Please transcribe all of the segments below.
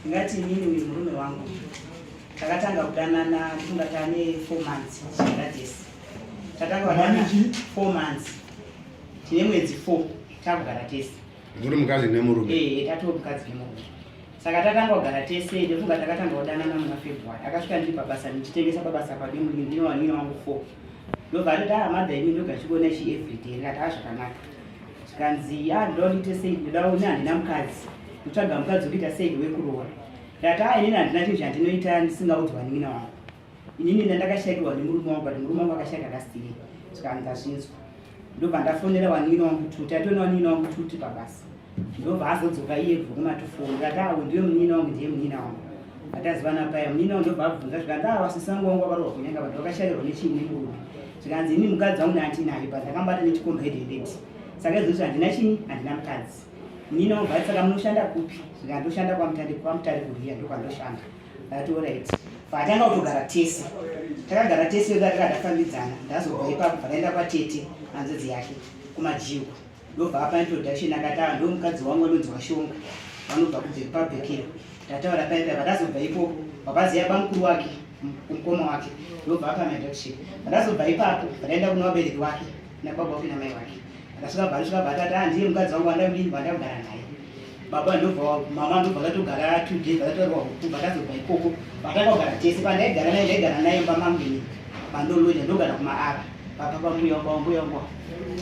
Ngati inini uyu murume wangu takatanga kudanana tungatane 4 months chakatesi. Tatanga kudanana 4 months. Tine mwedzi 4 takugara tese. Muri mukazi nemurume? Tato mukazi nemurume. Saka tatanga kugara tese ndofunga takatanga kudanana muna February. Akasvika ndiri pabasa ndichitengesa pabasa pademu ndino wanini wangu 4. Ndobva atoda madha ini ndogachikona chi everyday ngati zvakanaka. Chikanzi ndonite sei ndoda kuona handina mukadzi. Kutsvaga mukadzi wekuita sei wekuroora. Ndati inini handina chinhu chandinoita ndisingaudzwa nin'ina wangu. Inini ndakashayikirwa nemurume wangu, kuti murume wangu akashayika kasitiri. Chikanzi azvinzwa. Ndobva ndafonera wanini wangu tuti, atona wanini wangu tuti pabasa. Ndobva azodzoka iye bvugumatufonera. Ndati ndiye munini wangu, ndiye munini wangu. Atazivana paya munini wangu ndobva abvunza zvikanzi wasisangu wangu wakarova kunyanga vanhu vakashayikirwa nechii nemurume. Zvikanzi ini mukadzi wangu ndandinayo pandakambata nechikomba hedhedheti. Saka izvozvo handina chini, handina mukadzi. Munini wangu bva saka munoshanda kupi? Zvikandoshanda kwamutare kuriya ndokwandoshanda. Ndati alright. Patanga kutogara tese. Takagara tese yoga takadafambidzana. Ndazobva ipapo pandaenda kwatete hanzodzi yake kumajiwo. Ndobva apa introduction akati ndo mukadzi wangu anonzi Washonga. Vanobva kubve pabhekero. Ndataura paipa pandazobva ipopo wapaziya bamukuru wake mukoma wake. Ndobva apa introduction. Pandazobva ipapo pandaenda kuna vabereki wake nababa wake namai wake. Ndasvika bharisvika bhatata ndiye mukadzi wangu vandakugara naye. Baba ndobva mama ndobva katogara 2 days vakataurwa huku vakazobva ikoko vakatogara tese pandaigara naye ndaigara naye pamambini pandoloja ndogara kumaara papa pambuya wangu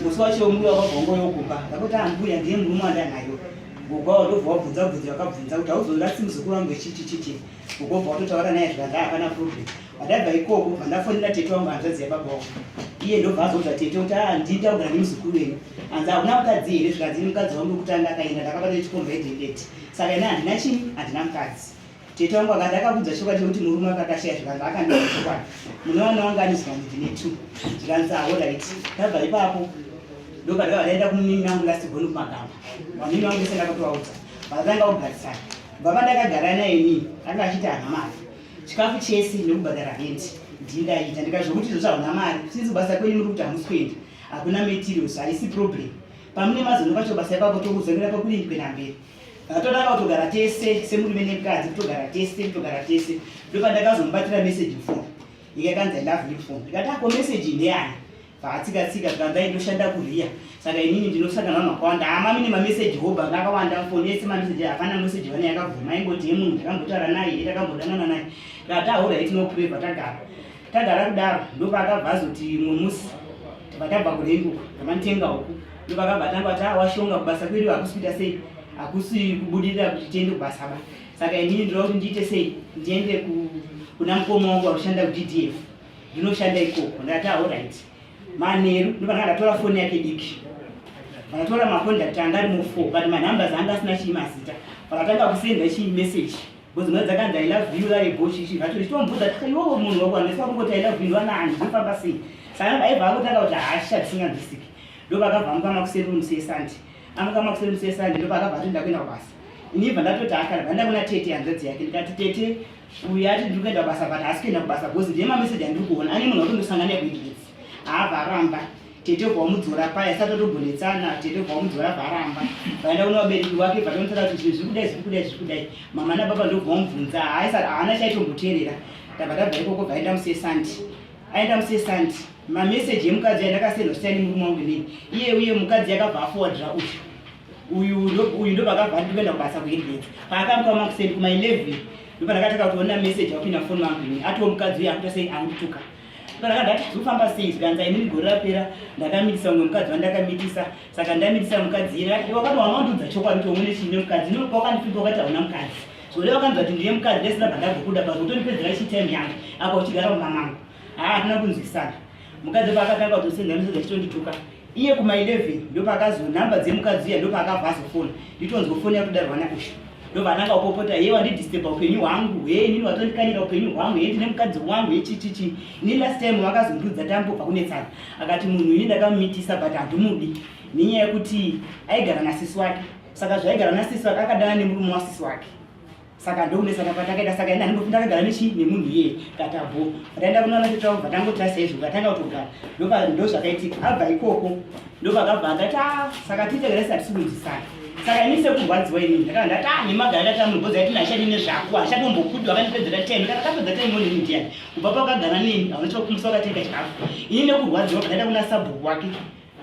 musi wacho mbuya wakabva yokumba ndakuti mbuya ndiye murume wandanayo gogwa ndobva wabvunza wakabvunza kuti hauzondatsi muzukuru wangu echichichichi gogobva watotaura naye zvikanzi hapana problem. Pandabva ikoko pandafonera tete wangu hanzvadzi yababa wangu iye ndobva azobva tete kuti ndinda kugara nemuzukuru wenyu hanzi hakuna mukadzi here. Zvikanzi mukadzi wangu wekutanga akaenda ndakabata nechikomba hedhedheti. Saka ine handina chini, handina mukadzi. Tete wangu akati akabvunza chokwadi chekuti murume akakashaya. Zvikanzi akandiudza chokwadi munowana wangu ani zvikanzi ndine 2. Zvikanzi alright. Tabva ipapo ndokadaka ndaenda kumunini wangu lastigoni kumagamba. Wanini wangu ese ndakatovaudza vakatanga kugarisana. Bva pandakagara naye inini anga achiti hana mari. Chikafu chese nekubhadhara renti ndindaita ndikazvokuti izvozvo hauna mari sinzi basa kwenyu muri kuti hamusi kuenda hakuna materials haisi problem. Pamune mazono pacho basa ipapo tokuzongera pakudini kuenda mberi. Vakatodaka kutogara tese semurume nemukadzi kutogara tese ndopandakazomubatira message phone ikakanzi I love you phone. Ndikati ako message ndeyani? Paatsika zvikanzi aindoshanda kuriya. Saka inini ndinosangana makawanda mine mamessage hoba akawanda foni yese mamessage hapana message vane yakabvuma ingoti yemunhu ndakambotaura naye takambodanana naye. Ndati alright no problem. Tagara kudaro ndopakabva azoti mumwe musi patabva kurengo tamanitenga huku ndopakabva tanga kuti Washonga kubasa kwedu hakusikuita sei, hakusi kubudirira kuti tiende kubasa ba. Saka inini ndinoda kuti ndiite sei, ndiende kuna mukoma wangu anoshanda kuDDF ndinoshanda ikoko. Ndati alright. Manheru ndopandakatora foni yake diki vakatora makontakti anga ari mu4 but manhambers anga asina chii mazita. Vakatanga kusenda chii message bozimwe dzakanzi I love you ari bochichi vacho chitomubvudza kuti iwewe munhu wakwanisa kungoti I love you vanani ndofamba sei. Saka aibva akutanga kuti hasha tisinganzwisiki. Ndopakabva amukama kuseri musesandi ndopakabva atoenda kuenda kubasa. Inibva ndatoti akaribva ndakuna tete hanzvadzi yake ndikati tete uyu ati ndiri kuenda kubasa but hasi kuenda kubasa bhozi ndiye mameseji andiri kuona ane munhu wakundosangana kuinteresi varamba. Tete kwamudzora paya satotobhonetsana tete kwamudzora varamba vaenda kuna vabereki wake vatonotaura kuti zvirikudai mama nababa ndobva wamubvunza haana chaitomboteerera. Tabva tabva ikoko vaenda musesandi. Aenda musesandi mameseji emukadzi yandakasendwa sitani murume wangu inini uye mukadzi yakabva aforwardira uyu ndopakabva ndikuenda kubasa kuhedhedzi. Paakamukama kusendi kuma11 ndopandakataka kutoona meseji yapinda foni wangu inini atiwo mukadzi uyu akuita sei angutuka. Ndati zofamba sei zvikanzi inini gore rapera ndakamitisa umwe mukadzi wandakamitisa. Saka ndamitisa mukadzi ira wakati wamandudza chokwadi kuti umune chine mukadzi ino wakandipinda wakati hauna mukadzi. Zvode wakanzwa kuti ndiye mukadzi ndesina bhandagokunda pazotondipedzera chitime yangu apa uchigara kumamangu. Hatina kunzwisana. Mukadzi paakatanga kutosenda message achitondituka. Iye kuma11 ndopakazo namba dzemukadzi uya ndopakabva azofona nditonzwa foni yakudarwa nakusha. Ndobva ananga kupopota yeye wandidisturba upenyu hwangu nini watondikanira upenyu hwangu ndine mukadzi wangu chichichi. Ni last time wakazondudza tambobva kunetsana akati munhu ini ndakamumitisa but handimudi nenyaya yekuti aigara nasisi wake. Saka zvaigara nasisi wake akadana nemurume wasisi wake. Saka ndokunesana patakaita saka ina ndakagara nemunhu iye katabo ndaenda kunoona tete wangu vatangotira saizvo vatanga kutogara ndo zvakaitika. Abva ikoko ndopakabva akati saka titegeresa tisikunzwisana saka inini sekurwadziwa inini ndakanda nemagara tamunibvudza kuti ndashadi nezvako hachatombokudwa vanipedzera 10 kana kapedza 10 moni ndiyani kubva pakagara neni haunochokumisa wakatenga chikafu ini nekurwadziwa kadaida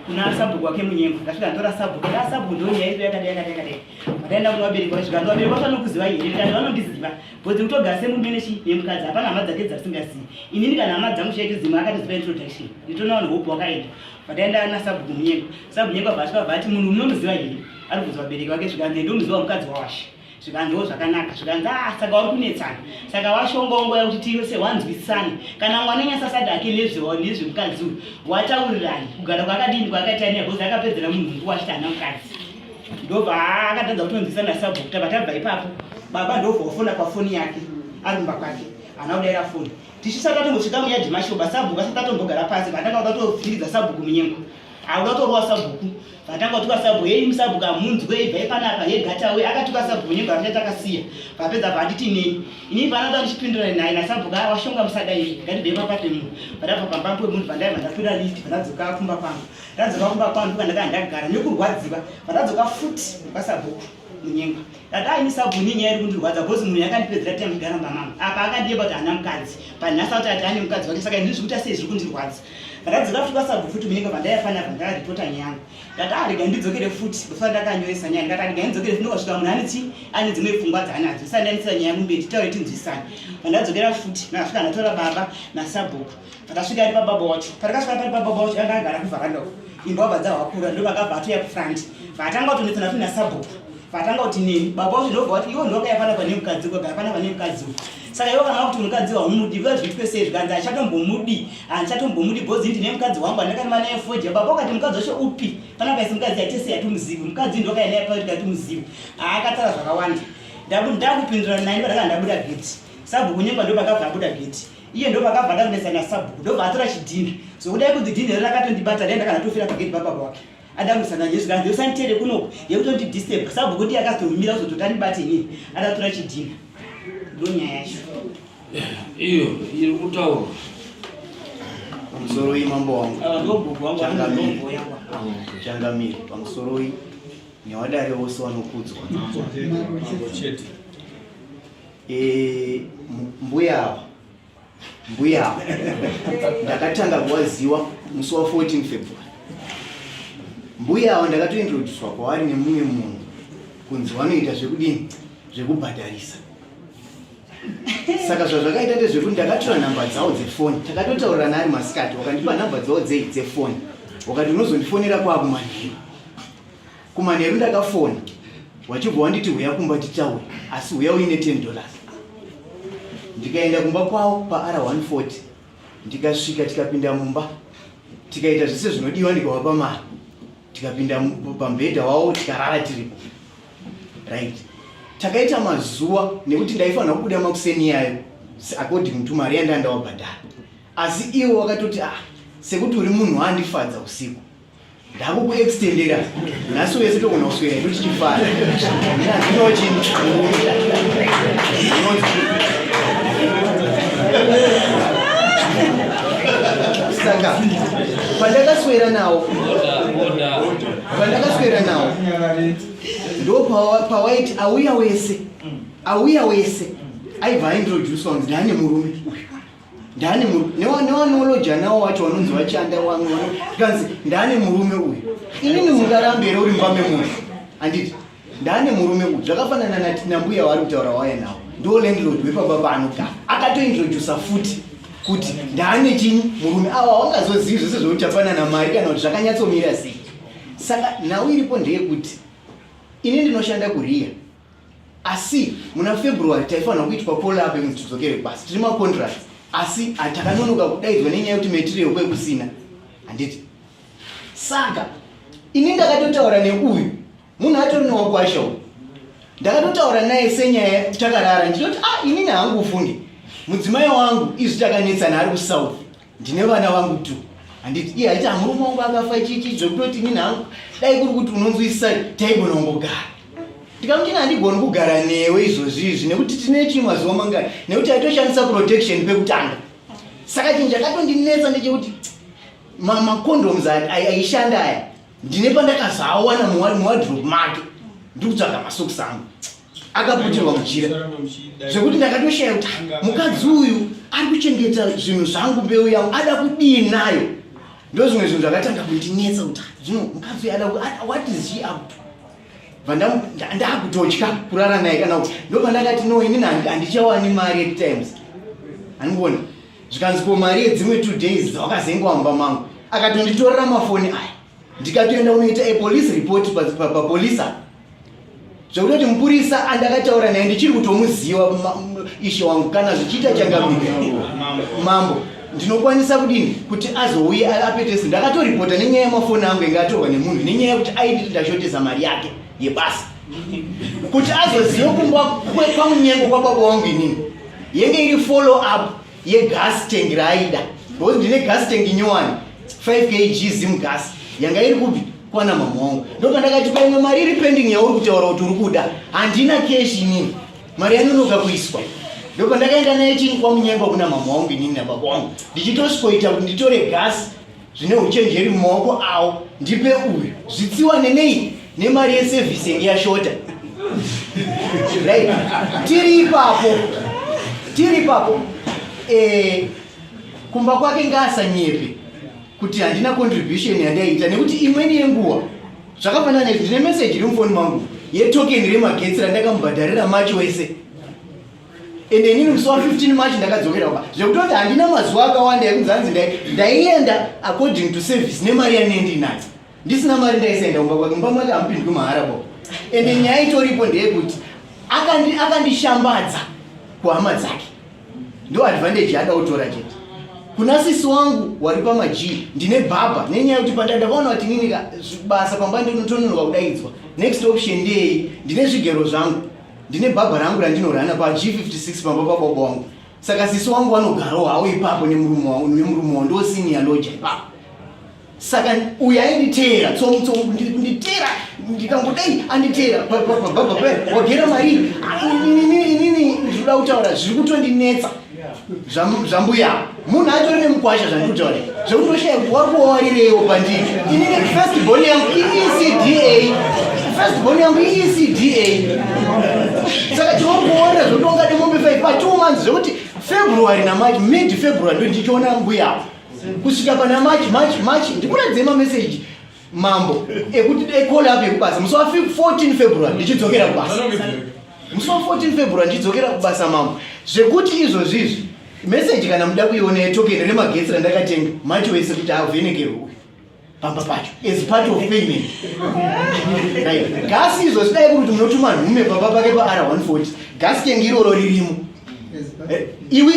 kuna sabhuku wake munyengo ndasvika ndora sabhuku ndonyaido yakadai vataenda kuna vabereki vasvika vabereki vafanokuziva here kandi vanondiziva bcause kutogara semumenechi nemukadzi hapana hama dzake dzasingazivi inini kana hama dzangu chaitozima akatiziva introduction nditonawo nehope wakaenda vataenda nasabhuku munyengo bvasvika bvati munhu unomuziva here ari kubvunza vabereki vake zvikanzi ndomuziva mukadzi wawashe zvikanziwo zvakanaka zvikanzi saka uri kunetsana saka washongongo yakuti tive sewanzwisane kana mwana nyasasati ake nezvemukadzi uyu wataurirani kugara kwakadini kwakaitania bcause akapedzera munhu mungu wachitana mukadzi ndobva akatadza kutonzwisana sabhuku tabva ipapo baba ndobva wafona pafoni yake ari kumba kwake ana kudaira foni tichisati tatombosvika muyadhimashoba sabhuku asati atombogara pasi vatanga kuda kutovhiridza sabhuku munyengo auda kutorwa sabhuku vatanga kutuka sabhuku yei musabhuku amunzwe ibvai panapa yegatawe akatuka sabhuku munyengo afita takasiya papedza panditi neni inini panada ndichipindura naye nasabhuku washonga musadai ngatibvei papate munhu padabva pamba pemunhu pandaibva ndakwira lift pandadzoka kumba kwangu ndadzoka kumba kwangu ndokandaka ndagara nekurwadziwa pandadzoka futi pasabhuku munyengo tata ini sabhuku ninyaya iri kundirwadza bcause munhu yakandipedzera time kugara mbamama apa akandieba kuti hana mukadzi panhasi kuti ati ane mukadzi wake saka ndizvi kuti sei zviri kundirwadza ndakadzoka futi pasabhuku futi munyengo pandaifanira pandakaripota nyangu ndati arega ndidzokere futi kufa ndakanyoresa nyaya ndikati arega ndidzokere futi ndokasvika munhu anichi ane dzimwe pfungwa dzaanadzo sandanisira nyaya mumbeti taure tinzwisane pandadzokera futi ndakasvika ndatora baba nasabhuku pandasvika ari pababa wacho pandakasvika pari pababa wacho anga agara kuvharandau imba wabva dzahwakura ndovakabva atoya kufrandi vatanga kutonetsana futi nasabhuku vatanga kuti neni baba wacho ndobva kuti iwo ndokaya panapa nemukadzi kogara panapa nemukadzi saka iwo kana kuti mukadzi wamudi via zvitwe sei zvikanzi handichatombomudi bcause ndine mukadzi wangu andakama naye foja baba wakati mukadzi wacho upi panapa isi mukadzi yatese yatumuzivi mukadzi ndokaya naye pakuti yatumuzivi akatara zvakawanda ndakupindura naye ndopandaka ndabuda geti sabhuku nyemba ndopakabva abuda geti iye ndopakabva ndakunesana sabhuku ndobva atora chidhini so kudai kuti dhini rero rakatondibata dai ndakanatofira pageti pababa wake adamusana nezvikanzi yosanitire kunoko yekuti disturb sabhuku kuti akazoumira kuzototandibate inini adatora chidhina ndonyaya yacho iyo iri kutaura pamusoro imambo wangu ndogogo wangu ndombo yangu changamiri pamusoro nyawadare wose wanokudzwa mbuya ndakatanga kuwaziwa musi wa 14 February mbuya awa ndakatointroducwa kwaari nemumwe munhu kunzi vanoita zvekudini zvekubhadharisa saka zvazvakaita ndezvekuti ndakatora nhamba dzawo dzefoni takatotaurira naari masikati wakandipa nhamba dzawo dzefoni wakati unozondifonera kumanheru ndakafona wachibva wanditi huya kumba titaure asi huya uine $10 ndikaenda kumba kwavo paR140 ndikasvika tikapinda mumba tikaita zvese zvinodiwa ndikavapa mari tikapinda pambedha wavo tikarara tiripo right takaita mazuva nekuti ndaifanira kubuda makuseni yayo according to mari yandandawabhadhara asi iwo wakatoti sekuti uri munhu wandifadza usiku ndakukuextendera nhasi wese togona kuswera ito tichifara saka pandakaswera nawo ndo pawaiti auya wese aibva aintroduce wanzi ndane murume uyu nevanoloja navo wacho vanonzi vachanda wamwe kanzi ndane murume uyu inini mungarambere uri mbame munhu handiti ndane murume uyu zvakafanana nambuya vari kutaura waya nawo ndo landlord wepamba paanogara akatointrodusa futi kuti ndane chini murume ava wangazozivi zvese zvoutafanana mari kana kuti zvakanyatsomira sei saka nhau iripo ndeyekuti ini ndinoshanda kuriya asi muna February taifanira kuitwa polap kuti tidzokere basi tiri macontracts asi atakanonoka kudaidzwa nenyaya yekuti material kwekusina handiti saka ini ndakatotaura neuyu munhu atori newakwasha uyu ndakatotaura naye senyaya takarara ndinoti inini hangufunge mudzimai wangu izvi takanetsana ari kusouth ndine vana vangu 2 handiti iye haiti murume wangu akafa chichi zvekutoti inini hangu dai kuri kuti unonzwisisa taigona kungogara ndikamuchina handigoni kugara newe izvozvizvi nekuti tine chimazuva mangani nekuti aitoshandisa protection pekutanga saka chinhu chakatondinetsa ndechekuti macondoms aishanda aya ndine pandakazoawana muwardrobe make ndikutsvaga masokisi angu akaputirwa mujira zvekuti ndakatoshaya kuti mukadzi uyu ari kuchengeta zvinhu zvangu mbeu yangu ada kudii nayo. Ndo zvimwe zvinhu zvakatanga kundinetsa kuti zvino mukadzi uyu what is she up to. Ndakutotya kurara naye kana kuti ndobva ndakati no inini handichawani mari at times anibona zvikanzi ko mari yedzimwe 2 days wakazengwa mumba mangu akatonditorera mafoni aya ndikatoenda unoita police report papolisa zvekutoti mupurisa andakataura naye ndichiri kutomuziva ishe wangu kana zvichiita changamika mambo ndinokwanisa kudini kuti azouya apetesi ndakatoripota nenyaya yamafoni angu engatorwa nemunhu nenyaya yekuti aiti ndashotesa mari yake yebasa kuti azoziva kumba kwamunyengo kwababa wangu inini yenge iri follow up yegas tank raida because ndine gas tank nyowani 5 kg mgas yanga iri kupi kwana mama wangu ndoka ndakati paimwe mari iri pending yauri kutaura kuti uri kuda handina cash inini mari yanonoka kuiswa ndoka ndakaenda naye chini kwamunyengo kuna mama wangu inini nababa wangu ndichitosikoita kuti nditore gas zvine uchenjeri mumaoko awo ndipe uyu zvitsiwa nenei nemari yeservice yenge yashota right tiri ipapo kumba kwake ngaasanyepe kuti handina contribution yandaita nekuti imweni yenguva zvakafanana izvi ndine message iri mufoni mangu yetoken remagetsi randakamubhadharira machi wese ende inini musi wa15 machi ndakadzokera kwa zvekutoti handina mazuva akawanda ekunzanzi ndaienda according to service nemari yanendinayo ndisina mari ndaisaenda kumba kwake mumba mwake hamupindwi maharabo ende nyaya itoripo ndeyekuti akandishambadza kuhama dzake ndo advantage yada kutora chete kuna sisi wangu wari pamaji ndine baba nenyaya yekuti pandakaona kuti nini basa pamba ndinotononoka kudaidzwa next option ndei ndine zvigero zvangu ndine baba rangu randinorana paG56 pamba pababa wangu saka sisi wangu vanogarawo hawo ipapo nemurume wangu ndo senior lodge ipapo saka uyu ainditeera nditera ndikangodai anditeera baba wagera mari inini ndinoda kutaura zviri kutondinetsa zvambuya munhu atori nemukwasha zvandikutaura zvekutoshaya warikuwarirewo pandii inini festival yangu ECDA saka chiwarikuorera zvotonga nemombe 5 pa2 months zvekuti February naMarch mid February ndo ndichiona mbuya kusvika pana March ndikuradze mameseji mambo ekuti call up yekubasa musi wa 14 February ndichidzokera kubasa musi wa 14 February ndichidzokera kubasa mambo zvekuti izvozvizvi meseji kana muda kuiona yetoken remagetsi randakatenga machi wese kuti avhenekerwe pamba pacho as part of payment right gasi izvo zvidai kuti munotuma nhume pamba pake paR140 gasi tengi iroro ririmo iwe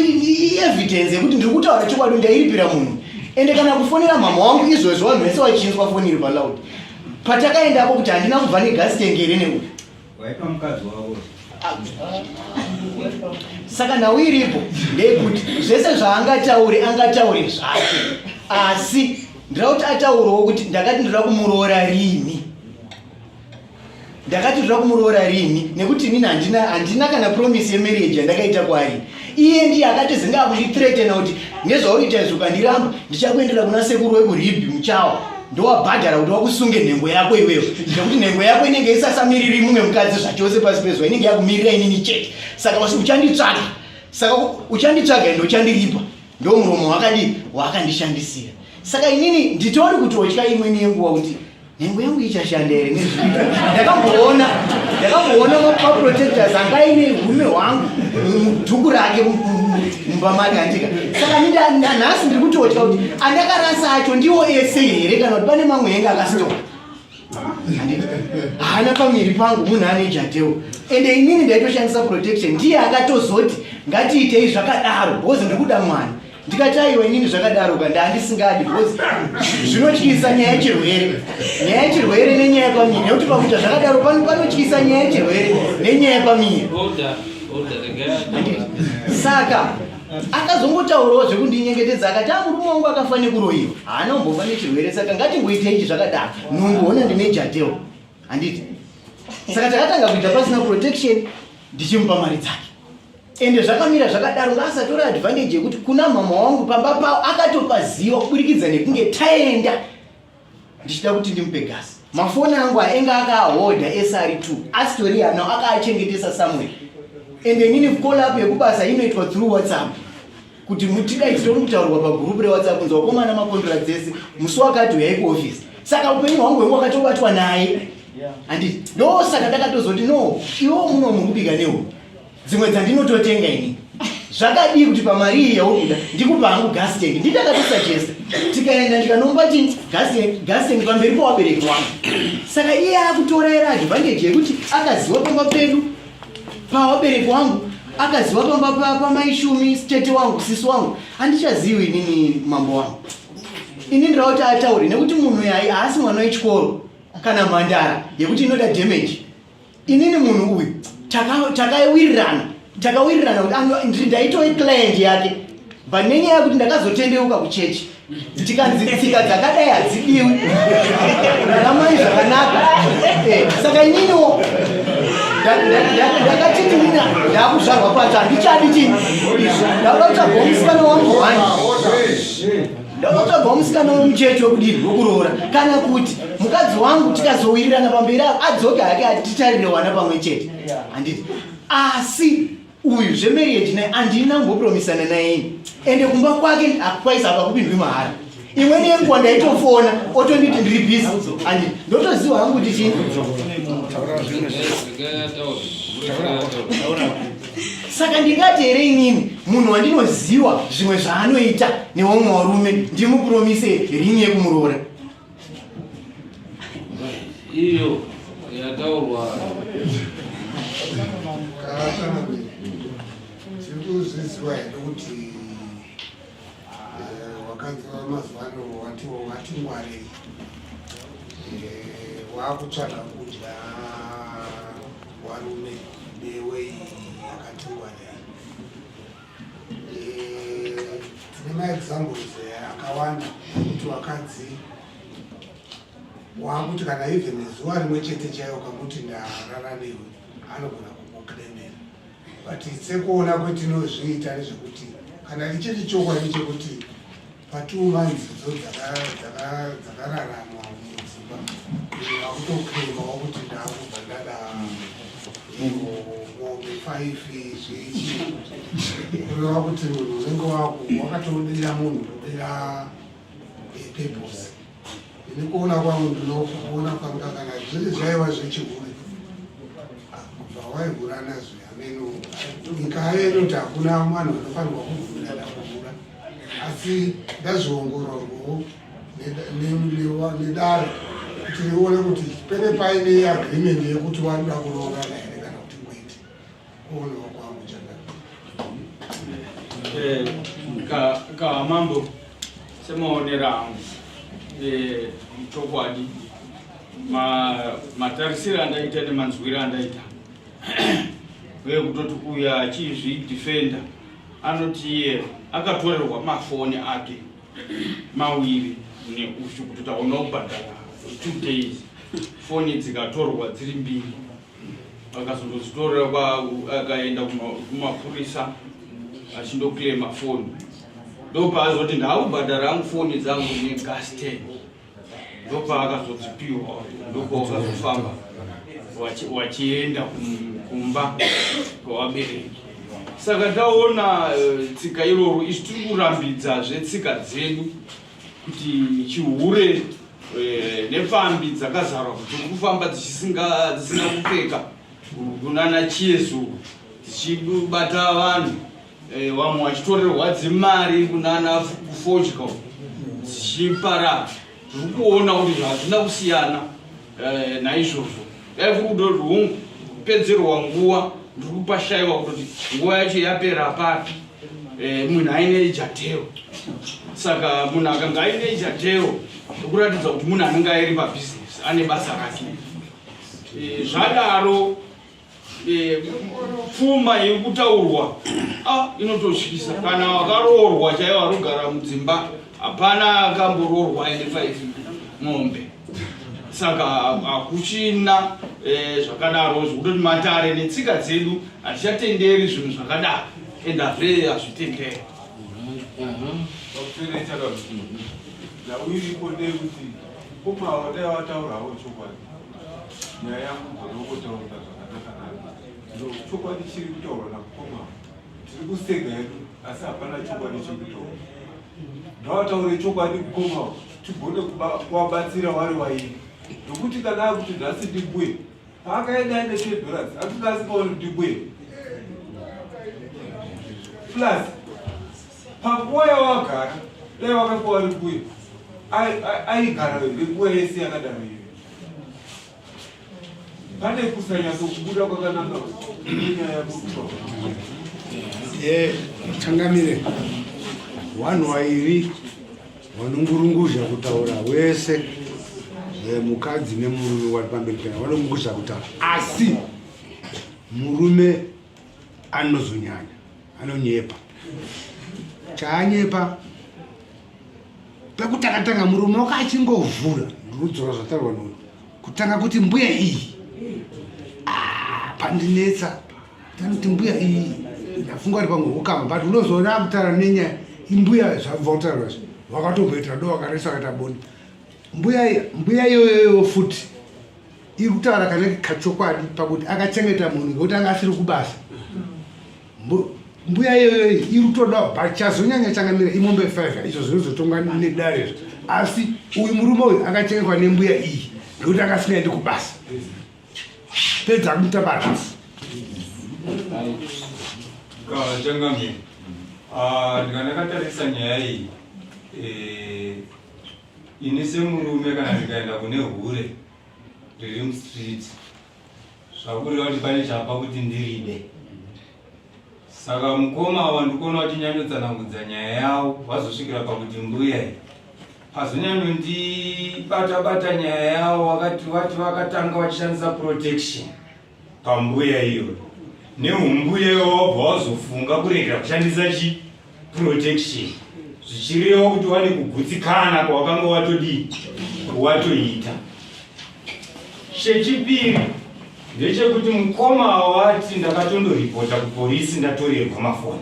evidence yekuti ndiri kutaura chokwadi ndairipira munhu ende kana kufonera mama wangu izvozvo vanhu vese vachinzwa foni iri paloud patakaendapo kuti handina kubva negasi tengere neuyu waipa mukadzi wavo saka nhau iripo ndeyekuti zvese zvaangataure angataure zvake asi ndira kuti ataurawo kuti ndakati ndira kumuroora rini nekuti inini handina kana promise yemarriage yandakaita kwaari iye ndiye akatizinga kundithreatena kuti nezvauriita izvo ukandiramba ndichakuendera kuna sekuru wekuribhi muchawa ndowabhadhara kuti wakusunge nhengo yako iweyo zvekuti nhengo yako inenge isasamiriri mumwe mukadzi zvachose pasi pezuva inenge yakumirira inini chete saka uchanditsvaga ende uchandiripa ndo muromo wakandishandisira saka inini nditori kutotya imweni yenguva kuti nhengo yangu ichashanda here nezviri ndakamboona maprotectors anga aine rume hwangu mudhuku rake mumba make andika saka nhasi ndiri kutotya kuti andakarasa acho ndiwo ese here kana kuti pane mamwe enge akasitoka haana pamiri pangu munhu ane jatewo ende inini ndaitoshandisa protection ndiye akatozoti ngatiitei zvakadaro because ndiri kuda mwana ndikati aiwa inini zvakadaro kandi handisingadi because zvinotyisa nyaya yechirwere nenyaya yepamiri nekuti pakuita zvakadaro panotyisa nyaya yechirwere nenyaya yepamiri saka akazongotaurawo zvekundinyengetedza akati murume wangu akafanira kuroyiwa haana kumbofa nechirwere saka ngatingoitei zvakadaro nungoona ndine jatewo handiti saka takatanga kuita pasina protection ndichimupa mari dzake ende zvakamira zvakadaro ngaasatora advantage yekuti kuna mama wangu pamba pavo akatopaziva kuburikidza nekunge taenda ndichida kuti ndimupe gasi mafoni angu ainge akahodha SR2 asitori hana akaachengetesa somewhere ende nini call up yekubasa inoitwa through WhatsApp kuti mutidai titori kutaurwa pagroup reWhatsApp kunzi wakomana macontracts ese musi wakati uyai kuoffice saka upenyu hwangu hwengu wakatobatwa naye handi ndo saka takatozoti no iwo muno mukubika newo dzimwe dzandinototenga ini zvakadii kuti pamari iyi yaukuda ndikupa hangu gas tank nditakatosuggesta tikaenda ndikanomba gas tank pamberi pawabereki wangu saka iye akutora ere advantage yekuti akaziva pamba pedu pawabereki wangu akaziva pamba pamaishumi tete wangu sisi wangu handichazivi inini mambo wangu ini ndirauti atauri nekuti munhu yai haasi mwana wechikoro kana mhandara yekuti inoda damage inini munhu uyu takawirirana kuti ndaitoi client yake but nenyaya yekuti ndakazotendeuka kuchechi tikanzi tsika dzakadai hadzidiwi raramai zvakanaka saka ininiwo ndakatiti mina ndakuzvarwa pacho handichadi chii ndauda kutsvagwa musikana wangu hani ndautsvagwa musikana wemuchechi wekudini wekuroora kana kuti mukadzi wangu tikazowirirana pamberi avo adzoke hake atitarire wana pamwe chete handiti asi uyu zvemarriage naye handina kumbopromisana naye ende kumba kwake akwaisa pakupindwi mahara imweni yenguva ndaitofona otonditi ndiri busy handiti ndotoziva hangu kuti chii saka ndingati here inini munhu wandinoziva zvimwe zvaanoita nevamwe varume ndimupromise ringi yekumuroora iyo yataurwa tirikuzviziva here kuti vakadzi vamazuva ano wati ngwarei waakutsvaga kudya varume newei yakati ngwarei. Tine maexamples akawanda kuti vakadzi waakuti kana even zuva rimwe chete chaiyo kamuti ndarara newe anogona kukukremera but sekuona kwetinozviita nezvekuti kana richiri chokwadi chekuti pa2 months dzo dzakararamwa mudzimba akutokremawo kuti ndakubva ndada mombe 5 zvichi kureva kuti munhu unenge wakatodira munhu udira purpose. Ndikuona kwangu ndinoona kwanga kana zviri zvaiva zvechihuri kubva waigurana zviameno nyika yedu kuti hakuna mwana anofanirwa kuvhura dakuvhura asi ndazviongororwawo nedare kuti rione kuti pene paine agreement yekuti wanoda kuroorana here kana kuti kwete kuonewa kwangu chakati kamambo semaonera angu chokwadi matarisiro andaita nemanzwiro andaita wekutoti uyu achizvidefenda anoti iye akatorerwa mafoni ake mawiri neushu kuti taona kubhadhara 2 days foni dzikatorwa dziri 2 akazondozitorera akaenda kumapurisa achindoklema foni ndopa azoti ndaakubhadhara hangu foni dzangu negas 10 ndopa akazodzipiwa ndopa wakazofamba wachienda kumba kwawabereki. Saka taona tsika iroro isu tiri kurambidza zvetsika dzedu kuti chihure nepfambi dzakazarwa kuti tiri kufamba dzisina kupfeka kunana chiyezuru dzichibata vanhu vamwe vachitorerwa dzimari kunana kufodya dzichiparara. Tiri kuona kuti hazvina kusiyana naizvozvo dai kuri kudo rungu kupedzerwa nguva ndiri kupashayiwa kuti nguva yacho yapera papi munhu aine ijatero. Saka munhu akanga aine ijatero ekuratidza kuti munhu anenge airi pabhizinesi ane basa rake. Zvadaro pfuma yekutaurwa inototyisa. Kana wakaroorwa chaiwo warogara mudzimba hapana akamboroorwa aine 5 mombe. Saka hakuchina zvakadaro zvekutoti matare netsika dzedu hatichatenderi zvinhu zvakadaro ende hazvitenderi. Nauyiripo ndekuti Kuma wata wataurawo chokwadi. Nyaya yangu dzinokotaura zvakanaka. Chokwadi chiri kutaura nakukoma. Tiri kuseka hedu asi hapana chokwadi chiri kutaura. Ndawataure chokwadi kukoma tigone kuvabatsira vari vairi. Nokuti kana akuti nhasi ndibwe. Paakaenda ine $10 atingasikaoni ndibwe. Plus panguva yawagara dai wakapiwa ribwe aigara nguva yese yakadaro iyo. Pane kusanyatsokubuda kwakanaka nenyaya Changamire vanhu vairi vanongurunguzha kutaura wese mukadzi nemurume vari pamberi pena vanongurunguzha kutaura, asi murume anozonyanya anonyepa. Chaanyepa pekutakatanga murume wakachingovhura rudzora zvataurwa nono kutanga kuti mbuya iyi pandinetsa tanoti mbuya iyi ndafunga ri pamwe ukama but unozoona akutaura nenyaya imbuya zvabva kutaurwa zvo vakatomboitira do vakanesa akaita bonde mbuya iyoyo futi iri kutaura kana kachokwadi pakuti akachengeta munhu ngekuti anga asiri kubasa. Mbuya iyoyo iri kutoda but chazonyanya Changamire imombe 5 izvo zvinozotonga nedare izvo, asi uyu murume uyu akachengetwa nembuya iyi ngekuti akasingaendi kubasa pedza kumuita barasi. Changamire ndikandakatarisa nyaya iyi ini semurume kana ndikaenda kune hure riri mustreet zvakureva kuti pane chapa kuti ndiride. Saka mukoma ava ndikuona vachanyanyotsanangudza nyaya yavo vazosvikira pakuti mbuya pazonyanyondibata nyaya yavo vati vakatanga vachishandisa protection pambuya iyoyo neumbuya iwo wabva wazofunga kuregera kushandisa protection zvichireva kuti wane kugutsikana kwawakanga watoita. Chechipiri ndechekuti mukoma wati ndakatondoripota kupolisi ndatorerwa mafoni.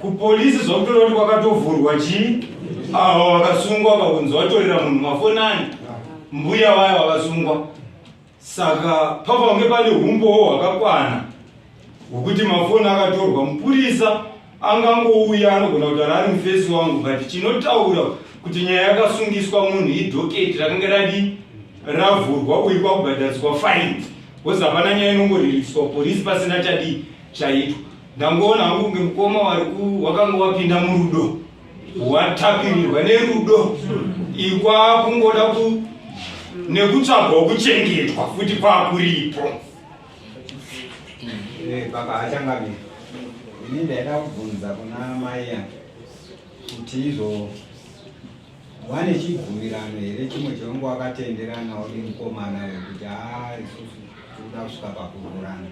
Kupolisi zvakutora kuti kwakatovhurwa avo vakasungwa vakunzi vatorera munhu mafoni ani mbuya vayo vakasungwa. Saka papange pane umbowo hwakakwana hwekuti mafoni akatorwa. Mupurisa angangouya anogona kutaura ari mufesi wangu but chinotaura kuti nyaya yakasungiswa munhu idhoketi rakanga ravhurwa uye kwakubhadhariswa fine kozi hapana nyaya inongoririswa polisi pasina chaitwa. Ndangoona hangu kunge mukoma wakanga wapinda murudo watapirirwa nerudo ikwakungoda nekutsvagwa kuchengetwa futi kwakuripo. Baba Changamire ini ndaida kubvunza kuna mai kuti izvo wane chibvumirano here chimwe chevanga wakatenderanawo nemukomanayo kuti isusu tinoda kusvika pakururana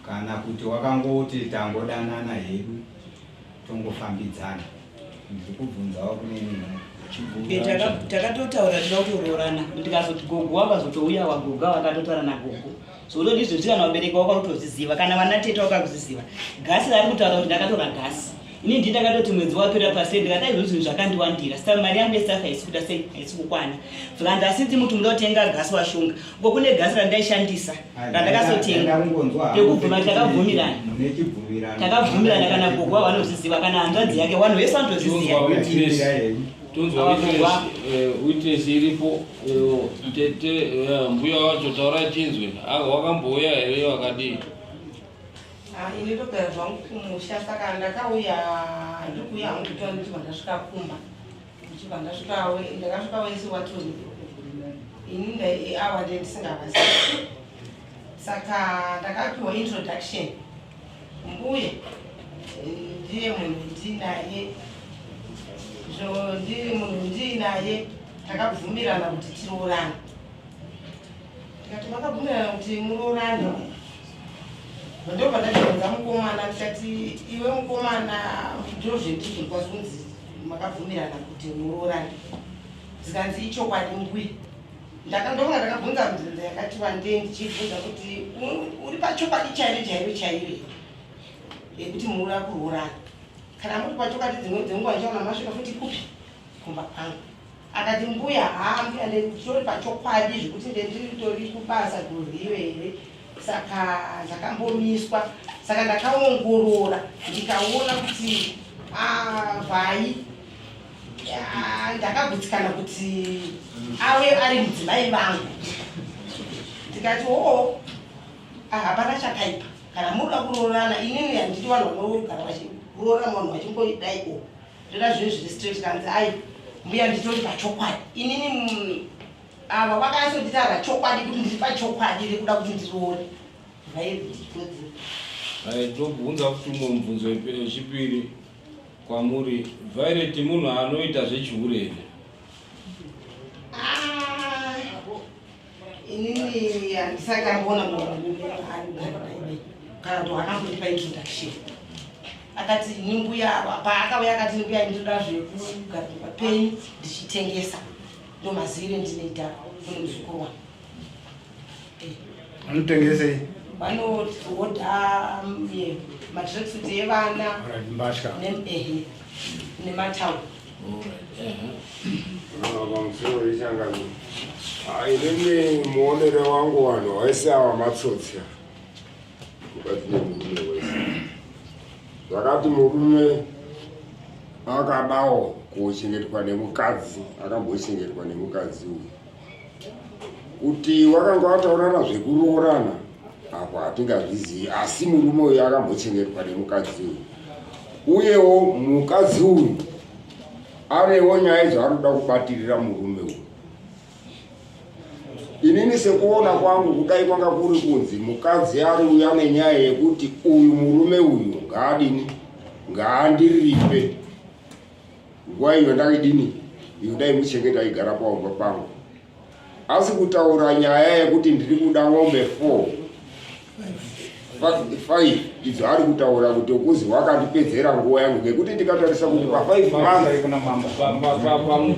kana kuti wakangoti tangodanana hedu tongofambidzana. Ndikubvunzawo kune takatotaura tinoda kutororana ndikazoti gogo wakazotouya wagoga wakatotaura nagogo zodo ndizvo kana vabereki wakatoziziva kana vana tete wakazviziva. Gasi rari kutaura kuti ndakatora gasi ini ndakatoti mwedzi wapera pasei ndikati izvo zvinhu zvakandiwandira saka mari yangu yestafa haisikuita sei haisi kukwana zvikandi asinzi muti muda kutenga gasi washonga ngo kune gasi randaishandisa randakasotenga tekubvuma takabvumirana kana gogo vanozviziva kana hanzvadzi yake vanhu vese vanotoziziva. Tonzwa witness iripo tete mbuya wacho taura chinzwe wakambouya here wakadii? Ini ndogara zvangu kumusha saka ndakauya ndikuuya hangu kutora ndichibva ndasvika kumba ndichibva ndakasvika wese watoni ini ava ndisingavazivi saka ndakapiwa introduction. Mbuya ndiye munhu ndinaye takabvumirana kuti tiroorane. Ndikati makabvumirana kuti muroorane ndobva ndabvunza mukomana ndikati iwe mukomana ndozvendizvo kwazvunzi makabvumirana kuti muroorane. Zikanzi ichokwadi mbuya ndonga ndakabvunza mibvunzo yakati wandei ndichibvunza kuti uri pachokwadi chairo yekuti munoda kuroorana. Kana muri pachokwadi dzimwe dzenguva ndichaona masvika futi kupi kumba kwangu akati mbuya mbuya nditori pachokwadi zvekuti ndendiritori kubasa kuryiwe here, saka ndakambomiswa. Saka ndakaongorora ndikaona kuti vai ndakagutsikana kuti ave ari mudzimai vangu. Ndikati hapana chakaipa, kana muda kuroorana inini handiti vanhu vanogara vachiroorana vanhu vachimboidai ndoda zvinhu zviri straight kanzi ai mbuya nditori pachokwadi. Inini ava vakanyasondita pachokwadi kuti ndiri pachokwadi rekuda kuti ndiroore. Tobvunza kuti umwe mubvunzo wechipiri kwamuri, Violet munhu anoita zvechihure. Inini handisakamboona munhu kana kuti akambotipa introduction. Akati nimbuya paakauya akati nimbuya ndinoda zvekugara papenyu ndichitengesa, ndo mazire ndinoita kune muzukuru wangu. Anotengesei? Vanohodha matracksuit evana mbatya nematauro. Pamusoro wechangano, inini muonere wangu vanhu vaisi ava matsotsi mukati nemurume wese. Zvakati murume akadawo kuchengetwa nemukadzi, akambochengetwa nemukadzi uyu, kuti wakanga wataurana zvekuroorana apo hatingazvizivi, asi murume uyu akambochengetwa nemukadzi uyu, uyewo mukadzi uyu anewo nyaya dzaanoda kubatirira murume uyu. Inini sekuona kwangu kudai kwanga kuri kunzi mukadzi ari uyu ane nyaya yekuti uyu murume uyu ngaadini, ngaandiriripe nguva iyo ndaidini, iyo dai muchengeta igara paumba pangu. Asi kutaura nyaya yekuti ndiri kuda ng'ombe 5 idzo ari kutaura kuti ukuzi wakandipedzera nguva yangu, ngekuti ndikatarisa kuti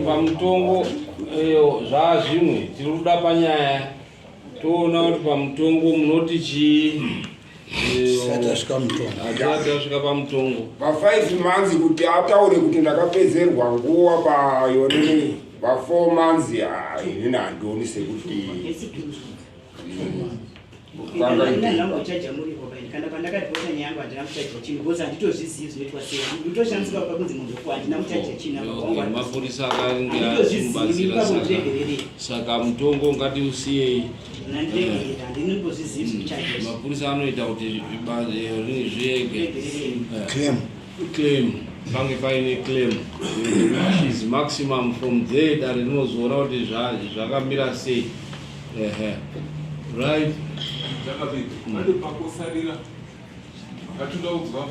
pamutongo zvazvimwe tiri kuda panyaya toona kuti pamutongo munoti chii hatisvika pamutongo pa5 months kuti ataure kuti ndakapedzerwa nguva payonini pa4 months. Inini handoni sekuti kana pandakatibota nyangu handina muchaja chini because handitozvizivi zvinoitwa sei, nditoshandisika pakunzi munhu kuwa handina muchaja chini mapurisa akanga achimubatsira. Saka mutongo ngatiusiyei, mapurisa anoita kuti zviege claim pange paine claim is maximum from there dare rinozoona kuti zvakamira sei. Right. Ade pakosarira akatoda kudzwa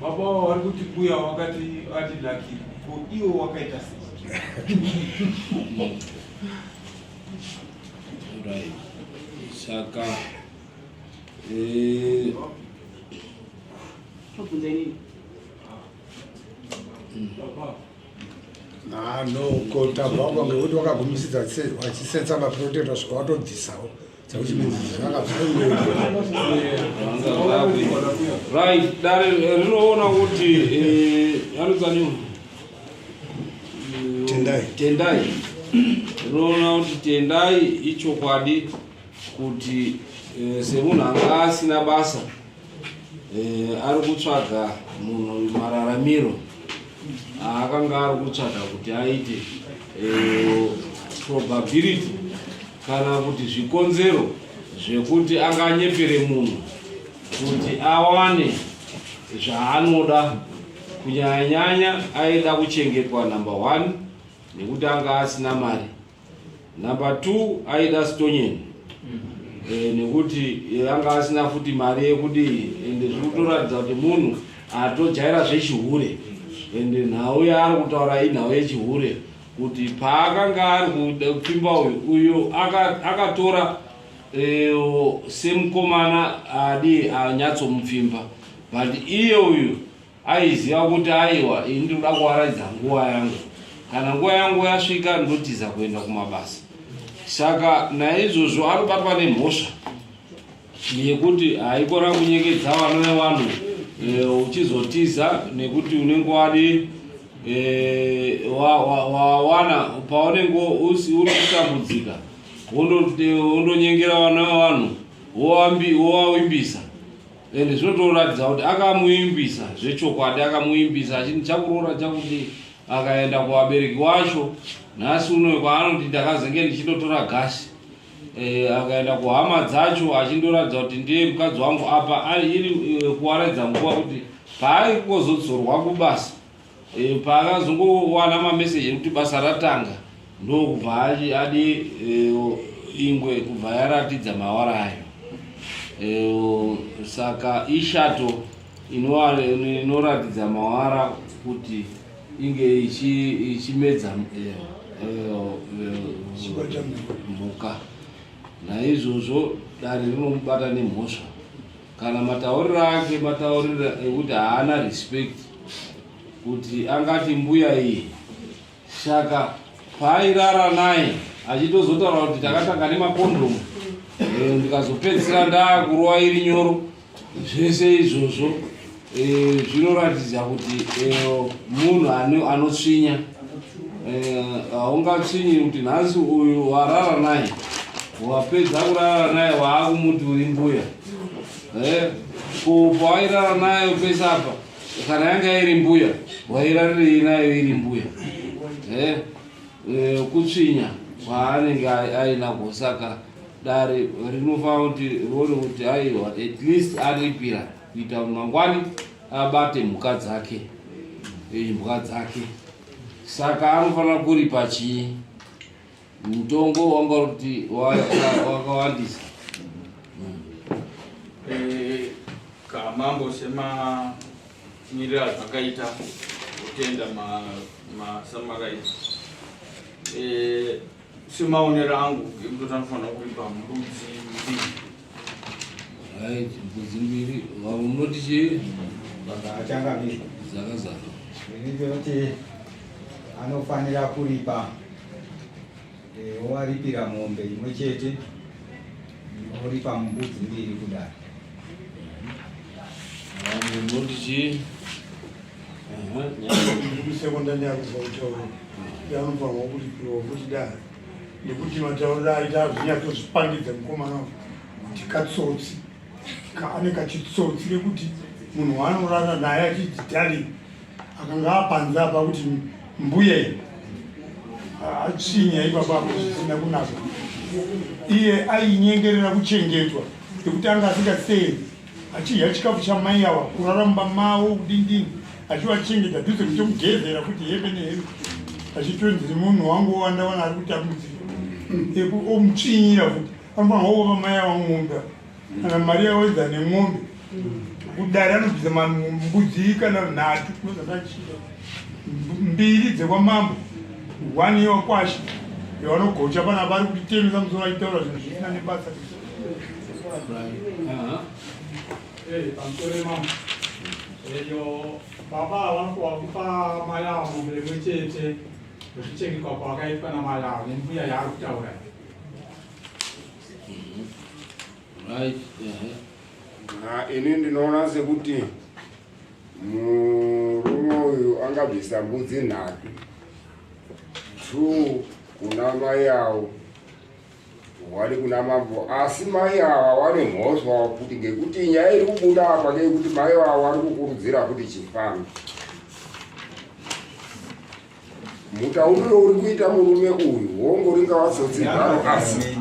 baba vari kuti buya wakati ati laki ko iwo wakaita sei. Right. Saka no kotabva ngekuti wakagumisidza wachisetsa maprotector svika watobvisawo right. Dare rinoona kuti anozani Tendai rinoona kuti Tendai ichokwadi kuti semunhu anga asina basa ari kutsvaga munhu mararamiro akanga ari kutsvaga kuti aite probability kana kuti zvikonzero zvekuti anganyepere munhu kuti awane zvaanoda, kunyanya aida kuchengetwa number 1 nekuti anga asina mari, number 2 aida stonyeni nekuti anga asina futi mari yekudii, ende zvikutoratidza kuti munhu atojaira zvechihure, ende nhau yaari kutaura inhau yechihure, kuti paakanga ari kupimba uyu akatora semukomana anyatsomupfimba, but iye uyu aiziva kuti aiwa ini ndinoda kuwaradza nguva yangu, kana nguva yangu yasvika ndotiza kuenda kumabasa. Saka naizvozvo anobatwa nemhosva yekuti haikona kunyekedza vana nevanhu uchizotiza nekuti unenge wadi wawana paunenge uri kutambudzika wondonyengera vana vavanhu wovavimbisa ende zvinotoratidza kuti akamuimbisa zvechokwadi akamuimbisa achini chakuroora chakuti akaenda kuvabereki wacho nhasi uno kwaanoti ndakazenge ndichitotora gasi akaenda kuhama dzacho achindoratidza kuti ndiye mukadzi wangu apa iri kuwaradza nguva kuti paaikozodzorwa kubasa paakazongowana mameseji ekuti basa ratanga ndokubva adi ingwe kubva yaratidza mawara ayo. Saka ishato inoratidza mawara kuti inge ichimedza mhuka. Naizvozvo dare rinomubata nemhosva kana matauriro ake matauriro ekuti haana respect kuti angati mbuya iyi shaka paairara naye achitozotaura kuti takatanga nemakondomu ndikazopedzisira ndaakurova iri nyoro. Zvese izvozvo zvinoratidza kuti munhu anotsvinya haungatsvinyi kuti nhasi uyu warara naye wapedza kurara naye waakumuti uri mbuya ko pawairara nayo pese apa kana yanga iri mbuya wairarirei nayo iri mbuya kutsvinya kwaanenge ainako. Saka dare rinofanira kuti rione kuti aiwa at least aripira kuita kuti mangwani abate mhuka dzake. Saka anofanira kuripa chii mutongo wanga kuti wakawandisa. Kamambo sema mirira zvakaita kutenda masamaraizi semaonero angu ekuti anofanira kuipa mbudzi mbiri. Mbudzi mbiri munoti chii achangamira zakazara kuti anofanira kuripa owaripira mombe imwe chete oripa mbudzi mbiri kudai. Munoti chii kusekondani yakuzvautauro yanofanirwa kuripirwa kuti dare nekuti matauriro aita azvinyatozvipangidza mukomana kuti katsotsi kaane kachitsotsi rekuti munhu waanorara naye achidzitari akanga apanza apa kuti mbuya iyi atsvinya ipapapo zvisina kunaka. Iye ainyengerera kuchengetwa nekuti anga asingasevi achidya chikafu chamai ava kurara mumba mavo kudindini achivachengeta dhuze kutomugezera kuti hebe nehebe achitonziri munhu wangu wandaona ari kutambudzika omutsvinyira futi anofanira kuopa mai ava mombe kana mari yawedza nemombe kudare anobvisa mbudzi kana nhatu kunozatachita mbiri dzekwamambo 1 yewakwasha yavanogocha pana vari kutemesa musoro achitaura zvinhu zvisina nebasa. Pamusoro mambo eyo baba vanokuva kupa mai avo mombe imwe chete zvichengekwa kwakaitwa namai avo nembuya yaari kutaura. ini ndinoona sekuti murume uyu angabvisa mbudzi 3 kuna mai avo 1 kuna mambo, asi mai ava vane mhosva kuti ngekuti nyaya iri kubuda apa ngekuti mai vavo vari kukurudzira kuti chifambe. Mutauriro uri kuita murume uyu wongoringa watsotsi garo asi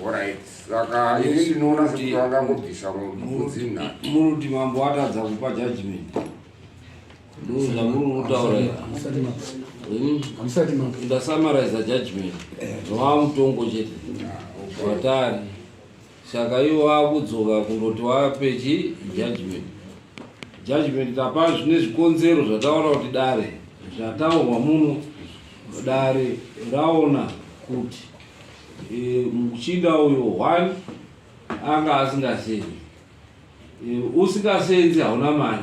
alright. Saka ini ndinoona sekuti vangangobvisa mbudzi 4. muruti mambo atadza kupa judgment ndozvamunotaura ndasamaraiza judgment wamutongo chete watari. Saka ivo vakudzoka kundoti wapechi judgment tapana zvine zvikonzero zvataura kuti dare zvataurwa muno dare raona kuti muchinda uyo 1 anga asingasenzi usingasenzi hauna mari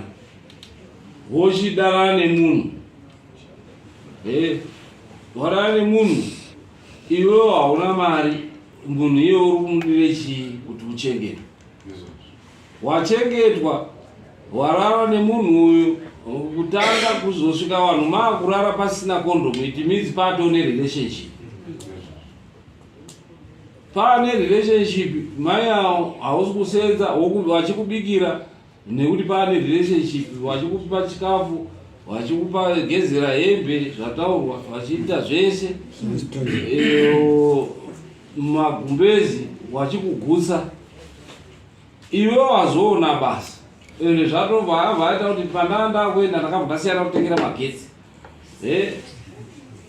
wochidara nemunhu warara nemunhu iwewo hauna mari munhu iye uri kumudire chii kuti uchengetwe wachengetwa warara nemunhu uyu kutanga kuzosvika vanhu maakurara pasina kondomu it means pato nerelationship. Pane relationship mai hausi kusenza wachikubikira nekuti pane relationship wachikupa chikafu wachikupa gezera hembe zvataurwa vachiita zvese magumbezi wachikugutsa iwe wazoona basa ende zvatobva vaita kuti pandanda kuenda ndakabva ndasiyana kutengera magetsi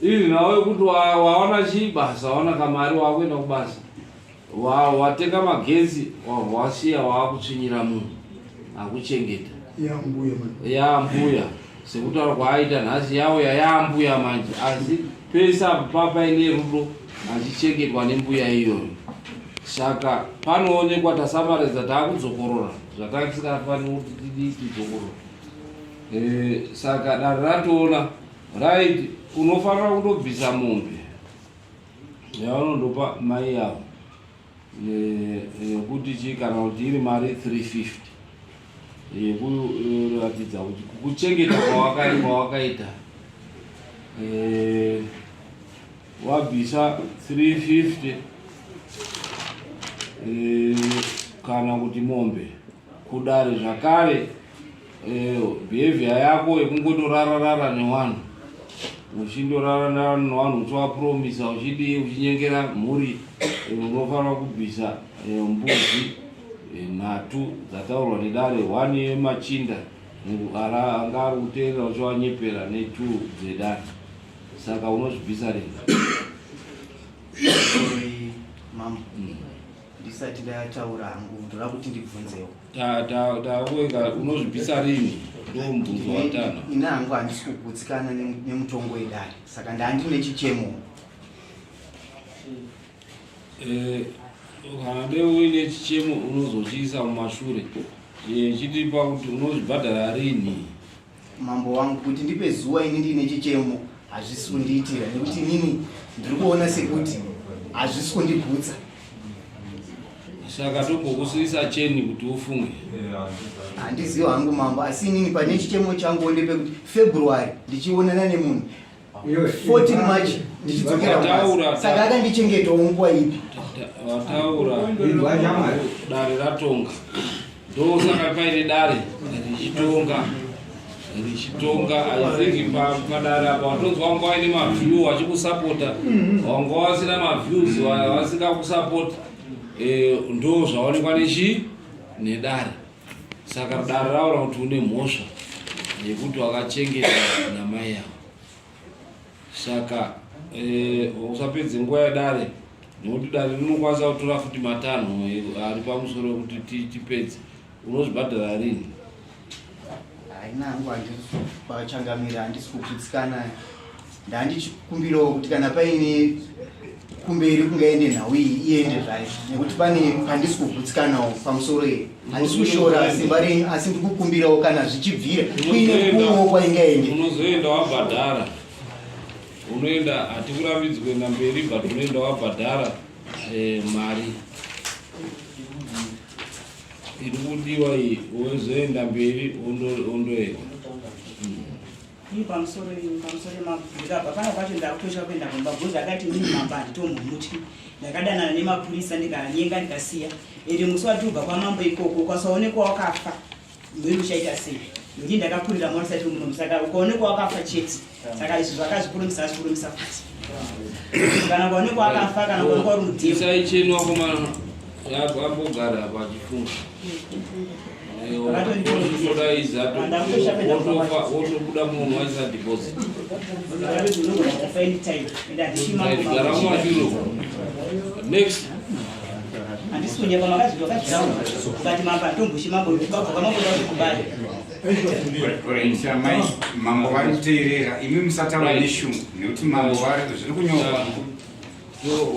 iri nawe kuti waona chibasa waona kamari wakuenda kubasa watenga magetsi wasiya waakutsvinyira munhu akuchengeta yambuya sekutaura kwaaita nhasi yauya yambuya manje asi pese apo papaine rudo achichengetwa nembuya iyoyo. Saka panoonekwa tasamaredza taakudzokorora zvatanga tisikafaniri kuti tidzokorora. Saka dare ratoona right unofanira kundobvisa mombe yaunondopa mai yavo yekuti chi kana kuti iri mari 350 yekuratidza kuti kuchengeta kwawakaita wabvisa 350 kana kuti mombe kudare zvakare behavior yako yekungotorararara nevanhu uchindorararara nevanhu uchivapromisa uchidii uchinyengera mhuri unofanira kubvisa mbuzi nhatu dzataurwa nedare 1 yemachinda anga ari kuteerera uchivanyepera ne2 dzedare. Saka unozvibvisa ringa mama ndisati ndataura hangu ndoda kuti ndibvunzewo takuweka unozvibvisa rini ndo mubvunzo watano. ina hangu handisi kugutsikana nemutongo wedare saka ndandine chichemo kana dei uine chichemo unozochiisa mumashure chitipa kuti unozvibhadhara rini mambo wangu kuti ndipe zuva ini ndine chichemo hazvisi kundiitira nekuti inini ndiri kuona sekuti hazvisi kundigutsa. Saka tombokusiisa cheni kuti ufunge handizivi hangu mambo asi inini pane chichemo changu ndepe kuti February ndichionana nemunhu 14 March ndichidzokera saka akandichengetawo nguva ipi wataura dare ratonga ndosaka paine dare richitonga I think padare apa watonzwa wanga waine maview wachikusapota wanga wasina maviews wasingakusapota ndo zvaonekwa nedare. Saka dare raura kuti une mhosva yekuti wakachengeta namai yavo. Saka usapedze nguva yedare nekuti dare rinokwanisa kutora futi matanho ari pamusoro wekuti tipedze. Unozvibhadhara rini? haina hangu handisi pachangamira handisi kugutsikana ndandichikumbirawo kuti kana paine kumberi kungaende nhau iyi iende zvayo nekuti pane handisi kugutsikanawo pamusoro iyi handisi kushora simba renyu asi ndikukumbirawo kana zvichibvira kuine kumwewo kwaingaende unozoenda wabhadhara unoenda hatikuramidzi kuenda mberi but unoenda wabhadhara mari iri kudiwa iyi wozoenda mberi ondoenda ii pamusoro mabvunzo apa pana kwacho ndakutosha kuenda kumabvunzo akati mini mamba handitomhumutyi ndakadanana nemapurisa ndikanyenga ndikasiya ende musi watibva kwamambo ikoko ukasaonekwa wakafa mhuri uchaita sei ndokuti ndakapurira mwarisati munomu saka ukaonekwa wakafa chete saka izvi zvakazvikurumisa azvikurumisa futi kana ukaonekwa wakafa kana ukaonekwa uri mudhemu isaicheni wakomana yambogara pachifunga wotobuda munhu waisa deposit gara mumashuro next handisi kunyekwa makazvitokazvirauna ukati mamba ndombushimambo ukabva kwamamboda kuti kubaya kurenisa mai mambo vari kuteerera imi musataura neshungu nekuti mambo vari zviri kunyorwa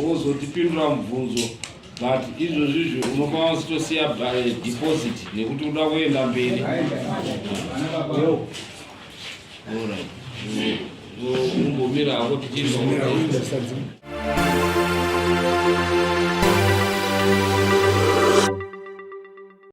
wozotipindura mubvunzo but izvozvizvi unofanira kutosiya deposit nekuti uda kuenda mberi. Umbomira hako tichizwa